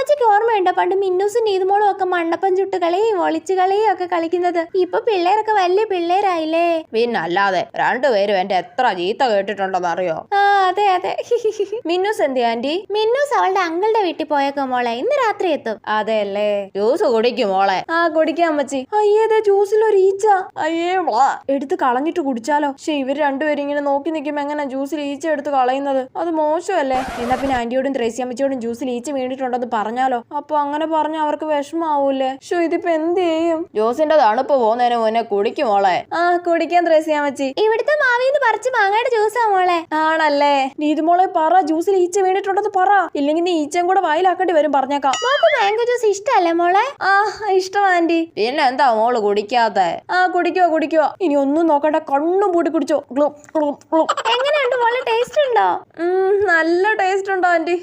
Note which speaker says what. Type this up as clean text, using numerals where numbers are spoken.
Speaker 1: അമ്മച്ചിക്ക് ഓർമ്മയുണ്ടോ പണ്ട് മിന്നൂസും നീതുമോളും ഒക്കെ മണ്ണപ്പം ചുട്ട് കളിയും ഒളിച്ചു കളിയും ഒക്കെ കളിക്കുന്നത്? ഇപ്പൊ പിള്ളേരൊക്കെ വലിയ പിള്ളേരായില്ലേ.
Speaker 2: പിന്നല്ലാതെ രണ്ടുപേരും എന്റെ എത്ര ചീത്ത കേട്ടിട്ടുണ്ടെന്ന് അറിയോ?
Speaker 1: ആ അതെ അതെ.
Speaker 2: മിന്നൂസ് എന്തി ആന്റി?
Speaker 1: മിന്നൂസ് അവളുടെ അങ്കിളുടെ വീട്ടിൽ പോയേക്കോ മോളെ, ഇന്ന് രാത്രി എത്തും.
Speaker 2: അതെല്ലേ. ജ്യൂസ് കുടിക്കും മോളെ.
Speaker 1: ആ കുടിക്കാം അമ്മച്ചി.
Speaker 2: അയ്യേതെ ജ്യൂസിൽ ഒരു ഈച്ച. അയ്യേ എടുത്ത് കളഞ്ഞിട്ട് കുടിച്ചാലോ? പക്ഷെ ഇവര് രണ്ടുപേരും ഇങ്ങനെ നോക്കി നിൽക്കുമ്പോ എങ്ങനെ ജ്യൂസിൽ ഈച്ച എടുത്ത് കളയുന്നത്? അത് മോശമല്ലേ? എന്നാ പിന്നെ ആന്റിയോടും ത്രേസി അമ്മച്ചിയോടും ജ്യൂസിൽ ഈച്ച വീണിട്ടുണ്ടെന്ന് പറഞ്ഞാലോ? അപ്പൊ അങ്ങനെ പറഞ്ഞ അവർക്ക് വിഷമാവൂലേ? ഷോ ഇതിപ്പോ എന്ത് ചെയ്യും? ജ്യൂസിന്റെ തണുപ്പ് പോകുന്നതിന് മുന്നേ കുടിക്കും മോളെ.
Speaker 1: ആ കുടിക്കാൻ ത്രേസി അമ്മച്ചി. ഇവിടുത്തെ മാവിന്ന് പറിച്ച് മാങ്ങയുടെ ജ്യൂസാ മോളെ.
Speaker 2: ആണല്ലേ? നീതുമോളെ പറ, ജ്യൂസിൽ ഈച്ച വീണിട്ടുണ്ടെന്ന് പറ. ഇല്ലെങ്കിൽ നീ ഈച്ചയും കൂടെ വായിലാക്കേണ്ടി വരും. പറഞ്ഞേക്കാം.
Speaker 1: മോക്ക് മാംഗോ ജ്യൂസ് ഇഷ്ടല്ലേ മോളെ?
Speaker 2: ആ ഇഷ്ടം ആന്റി. പിന്നെ എന്താ മോള് കുടിക്കാതെ? ആ കുടിക്കുവാ. ഇനി ഒന്നും നോക്കണ്ട, കണ്ണും പൂട്ടി കുടിച്ചോ.
Speaker 1: എങ്ങനെയുണ്ട് മോളെ, ടേസ്റ്റ് ഉണ്ടോ?
Speaker 2: നല്ല ടേസ്റ്റ് ഉണ്ടോ ആന്റി?